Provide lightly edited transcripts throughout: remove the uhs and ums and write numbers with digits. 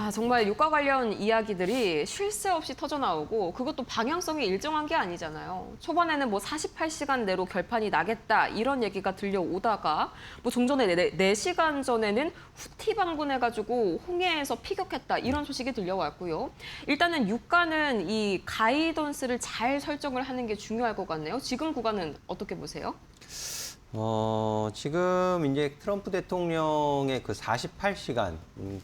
야, 정말 유가 관련 이야기들이 쉴 새 없이 터져나오고 그것도 방향성이 일정한 게 아니잖아요. 초반에는 뭐 48시간 내로 결판이 나겠다 이런 얘기가 들려오다가 뭐 종전에 4시간 전에는 후티 방문해가지고 홍해에서 피격했다 이런 소식이 들려왔고요. 일단은 유가는 이 가이던스를 잘 설정을 하는 게 중요할 것 같네요. 지금 구간은 어떻게 보세요? 지금 이제 트럼프 대통령의 그 48시간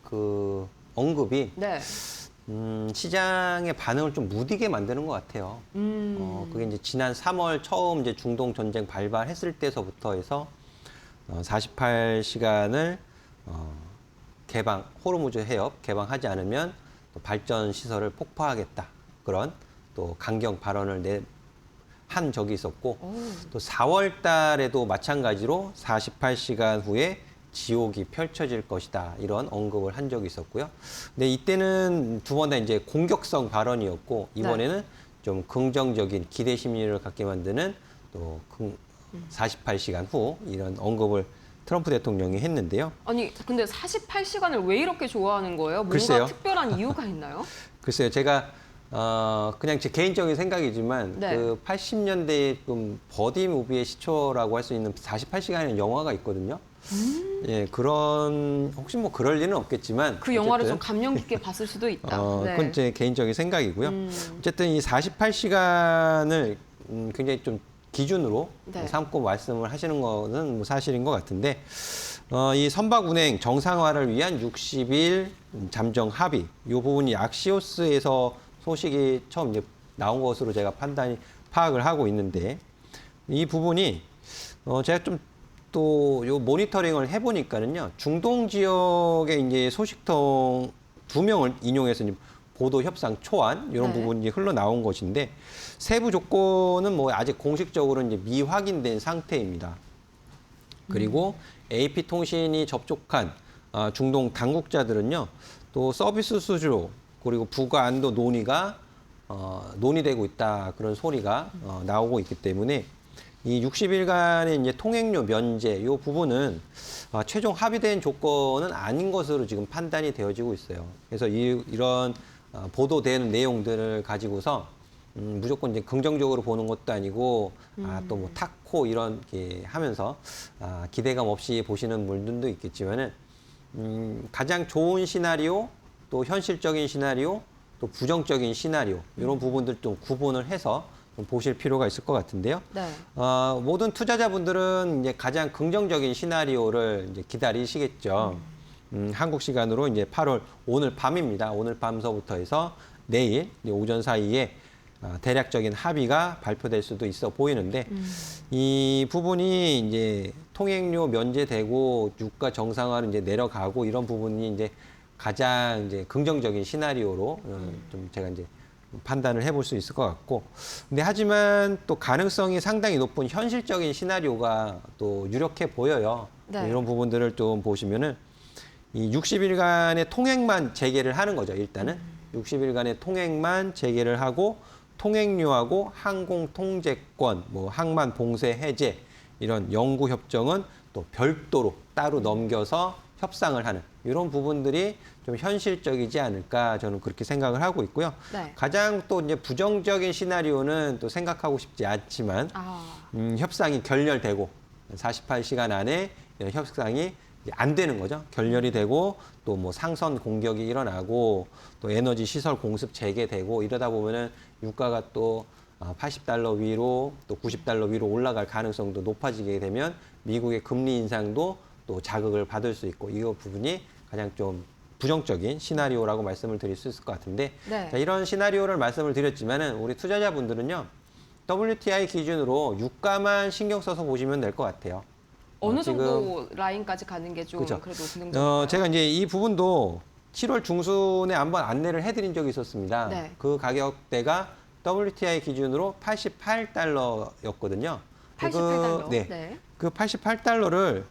그 언급이 네. 시장의 반응을 좀 무디게 만드는 것 같아요. 그게 이제 지난 3월 처음 이제 중동 전쟁 발발했을 때서부터 해서 48시간을 개방, 호르무즈 해협 개방하지 않으면 또 발전 시설을 폭파하겠다. 그런 또 강경 발언을 한 적이 있었고 또 4월 달에도 마찬가지로 48시간 후에 지옥이 펼쳐질 것이다. 이런 언급을 한 적이 있었고요. 근데 이때는 두 번 다 이제 공격성 발언이었고 이번에는 좀 긍정적인 기대 심리를 갖게 만드는 또 48시간 후 이런 언급을 트럼프 대통령이 했는데요. 아니, 근데 48시간을 왜 이렇게 좋아하는 거예요? 뭔가 글쎄요. 특별한 이유가 있나요? 글쎄요. 제가 그냥 제 개인적인 생각이지만 네. 그 80년대에 좀 버디 무비의 시초라고 할 수 있는 48시간이라는 영화가 있거든요. 예, 혹시 뭐 그럴 일은 없겠지만 그 영화를 좀 어쨌든 감명 깊게 봤을 수도 있다. 그건 제 개인적인 생각이고요. 어쨌든 이 48시간을 굉장히 좀 기준으로 네. 삼고 말씀을 하시는 거는 뭐 사실인 것 같은데 이 선박운행 정상화를 위한 60일 잠정 합의 이 부분이 악시오스에서 소식이 처음 이제 나온 것으로 제가 파악을 하고 있는데 이 부분이 제가 좀 또 요 모니터링을 해보니까는요 중동 지역의 이제 소식통 2명을 인용해서 이제 보도 협상 초안 이런 네. 부분이 흘러나온 것인데 세부 조건은 뭐 아직 공식적으로 이제 미확인된 상태입니다. 그리고 AP통신이 접촉한 중동 당국자들은요 또 서비스 수주로 그리고 부가 안도 논의가 논의되고 있다 그런 소리가 나오고 있기 때문에 이 60일간의 이제 통행료 면제 이 부분은 최종 합의된 조건은 아닌 것으로 지금 판단이 되어지고 있어요. 그래서 이런 보도되는 내용들을 가지고서 무조건 이제 긍정적으로 보는 것도 아니고 또 뭐 탁코 이런 게 하면서 기대감 없이 보시는 분들도 있겠지만은 가장 좋은 시나리오 또 현실적인 시나리오 또 부정적인 시나리오 이런 부분들 좀 구분을 해서 좀 보실 필요가 있을 것 같은데요. 네. 모든 투자자분들은 이제 가장 긍정적인 시나리오를 이제 기다리시겠죠. 한국 시간으로 이제 8월 오늘 밤입니다. 오늘 밤서부터 해서 내일 이제 오전 사이에 대략적인 합의가 발표될 수도 있어 보이는데 이 부분이 이제 통행료 면제되고 유가 정상화로 이제 내려가고 이런 부분이 이제 가장 이제 긍정적인 시나리오로 좀 제가 이제 판단을 해볼 수 있을 것 같고 근데 하지만 또 가능성이 상당히 높은 현실적인 시나리오가 또 유력해 보여요. 네. 이런 부분들을 좀 보시면은 이 60일간의 통행만 재개를 하는 거죠. 일단은 60일간의 통행만 재개를 하고 통행료하고 항공 통제권, 뭐 항만 봉쇄 해제 이런 영구 협정은 또 별도로 따로 넘겨서 협상을 하는 이런 부분들이 좀 현실적이지 않을까 저는 그렇게 생각을 하고 있고요. 네. 가장 또 이제 부정적인 시나리오는 또 생각하고 싶지 않지만 협상이 결렬되고 48시간 안에 협상이 안 되는 거죠. 결렬이 되고 또 뭐 상선 공격이 일어나고 또 에너지 시설 공습 재개되고 이러다 보면은 유가가 또 80달러 위로 또 90달러 위로 올라갈 가능성도 높아지게 되면 미국의 금리 인상도 또 자극을 받을 수 있고 이 부분이 가장 좀 부정적인 시나리오라고 말씀을 드릴 수 있을 것 같은데 네. 자, 이런 시나리오를 말씀을 드렸지만은 우리 투자자분들은요 WTI 기준으로 유가만 신경 써서 보시면 될 것 같아요. 어느 지금 정도 라인까지 가는 게 좀 그렇죠. 그래도 긍정적인가요? 제가 이제 이 부분도 7월 중순에 한번 안내를 해드린 적이 있었습니다. 네. 그 가격대가 WTI 기준으로 88달러였거든요. 88달러. 네. 그 88달러를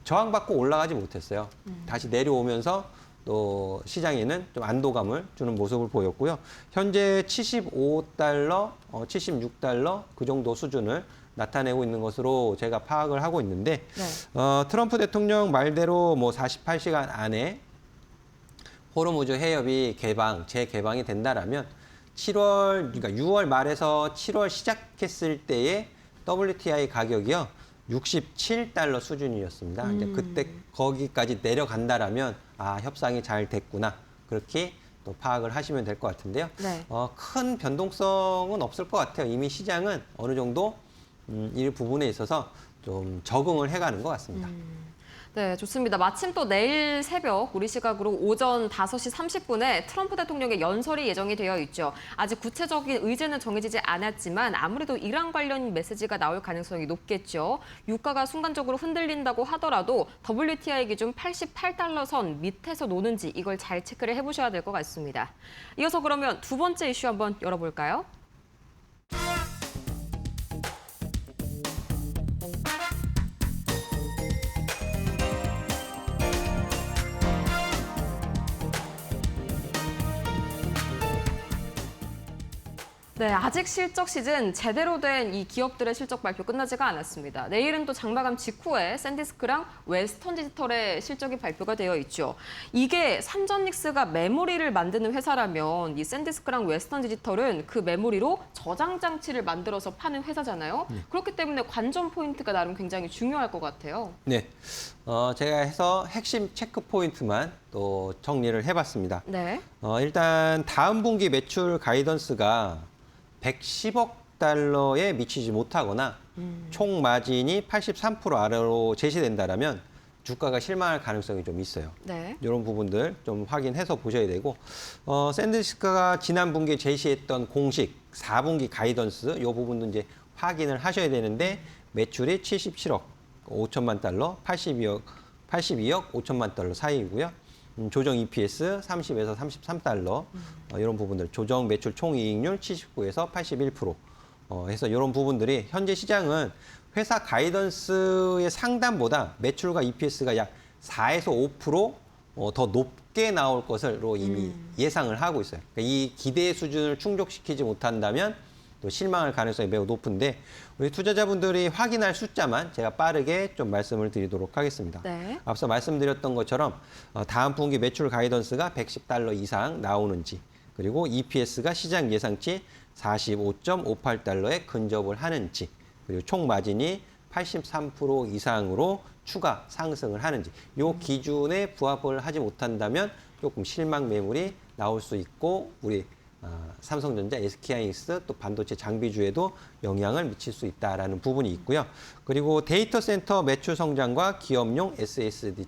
저항받고 올라가지 못했어요. 다시 내려오면서 또 시장에는 좀 안도감을 주는 모습을 보였고요. 현재 75달러, 76달러 그 정도 수준을 나타내고 있는 것으로 제가 파악을 하고 있는데 네. 트럼프 대통령 말대로 뭐 48시간 안에 호르무즈 해협이 재개방이 된다라면 그러니까 6월 말에서 7월 시작했을 때의 WTI 가격이요. 67달러 수준이었습니다. 이제 그때 거기까지 내려간다라면 협상이 잘 됐구나. 그렇게 또 파악을 하시면 될 것 같은데요. 네. 큰 변동성은 없을 것 같아요. 이미 시장은 어느 정도 이 부분에 있어서 좀 적응을 해가는 것 같습니다. 네, 좋습니다. 마침 또 내일 새벽 우리 시각으로 오전 5시 30분에 트럼프 대통령의 연설이 예정이 되어 있죠. 아직 구체적인 의제는 정해지지 않았지만 아무래도 이란 관련 메시지가 나올 가능성이 높겠죠. 유가가 순간적으로 흔들린다고 하더라도 WTI 기준 88달러 선 밑에서 노는지 이걸 잘 체크를 해보셔야 될 것 같습니다. 이어서 그러면 두 번째 이슈 한번 열어볼까요? 네, 아직 실적 시즌 제대로 된 이 기업들의 실적 발표 끝나지가 않았습니다. 내일은 또 장마감 직후에 샌디스크랑 웨스턴 디지털의 실적이 발표가 되어 있죠. 이게 삼전닉스가 메모리를 만드는 회사라면 이 샌디스크랑 웨스턴 디지털은 그 메모리로 저장 장치를 만들어서 파는 회사잖아요. 그렇기 때문에 관전 포인트가 나름 굉장히 중요할 것 같아요. 네, 제가 해서 핵심 체크 포인트만 또 정리를 해봤습니다. 네. 일단 다음 분기 매출 가이던스가 110억 달러에 미치지 못하거나 총 마진이 83% 아래로 제시된다라면 주가가 실망할 가능성이 좀 있어요. 네. 이런 부분들 좀 확인해서 보셔야 되고 샌디스크가 지난 분기에 제시했던 공식 4분기 가이던스 이 부분도 이제 확인을 하셔야 되는데 매출이 77억 5천만 달러, 82억 5천만 달러 사이이고요. 조정 EPS 30에서 33달러 이런 부분들 조정 매출 총이익률 79에서 81% 해서 이런 부분들이 현재 시장은 회사 가이던스의 상단보다 매출과 EPS가 약 4에서 5% 더 높게 나올 것으로 이미 예상을 하고 있어요. 그러니까 이 기대 수준을 충족시키지 못한다면 또 실망할 가능성이 매우 높은데 우리 투자자분들이 확인할 숫자만 제가 빠르게 좀 말씀을 드리도록 하겠습니다. 네. 앞서 말씀드렸던 것처럼 다음 분기 매출 가이던스가 110달러 이상 나오는지 그리고 EPS가 시장 예상치 45.58달러에 근접을 하는지 그리고 총 마진이 83% 이상으로 추가 상승을 하는지 이 기준에 부합을 하지 못한다면 조금 실망 매물이 나올 수 있고 우리 삼성전자, SK하이닉스 또 반도체 장비주에도 영향을 미칠 수 있다라는 부분이 있고요. 그리고 데이터 센터 매출 성장과 기업용 SSD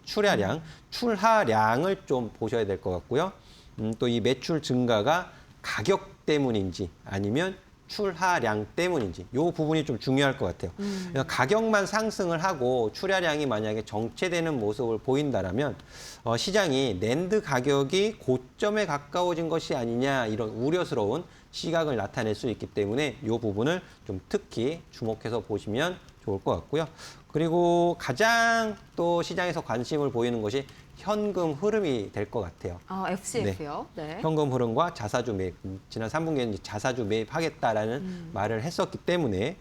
출하량을 좀 보셔야 될 것 같고요. 또 이 매출 증가가 가격 때문인지 아니면 출하량 때문인지 이 부분이 좀 중요할 것 같아요. 그러니까 가격만 상승을 하고 출하량이 만약에 정체되는 모습을 보인다라면 시장이 낸드 가격이 고점에 가까워진 것이 아니냐 이런 우려스러운 시각을 나타낼 수 있기 때문에 이 부분을 좀 특히 주목해서 보시면 좋을 것 같고요. 그리고 가장 또 시장에서 관심을 보이는 것이 현금 흐름이 될 것 같아요. FCF요. 네. 현금 흐름과 자사주 매입. 지난 3분기에는 자사주 매입하겠다라는 말을 했었기 때문에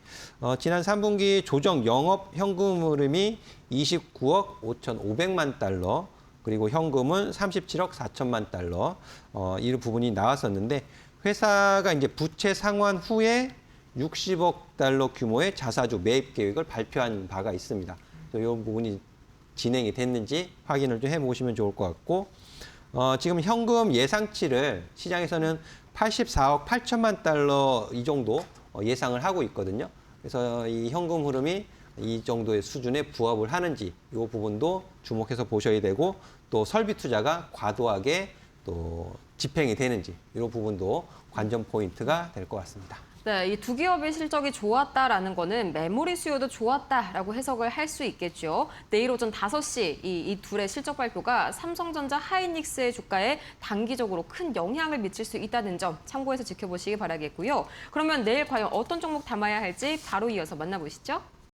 지난 3분기 조정 영업 현금 흐름이 29억 5,500만 달러 그리고 현금은 37억 4천만 달러 이 부분이 나왔었는데 회사가 이제 부채 상환 후에 60억 달러 규모의 자사주 매입 계획을 발표한 바가 있습니다. 이 부분이 진행이 됐는지 확인을 좀 해보시면 좋을 것 같고 지금 현금 예상치를 시장에서는 84억 8천만 달러 이 정도 예상을 하고 있거든요. 그래서 이 현금 흐름이 이 정도의 수준에 부합을 하는지 이 부분도 주목해서 보셔야 되고 또 설비 투자가 과도하게 또 집행이 되는지 이 부분도 관전 포인트가 될 것 같습니다. 네, 이 두 기업의 실적이 좋았다라는 거는 메모리 수요도 좋았다라고 해석을 할 수 있겠죠. 내일 오전 5시 이 둘의 실적 발표가 삼성전자, 하이닉스의 주가에 단기적으로 큰 영향을 미칠 수 있다는 점 참고해서 지켜보시기 바라겠고요. 그러면 내일 과연 어떤 종목 담아야 할지 바로 이어서 만나보시죠.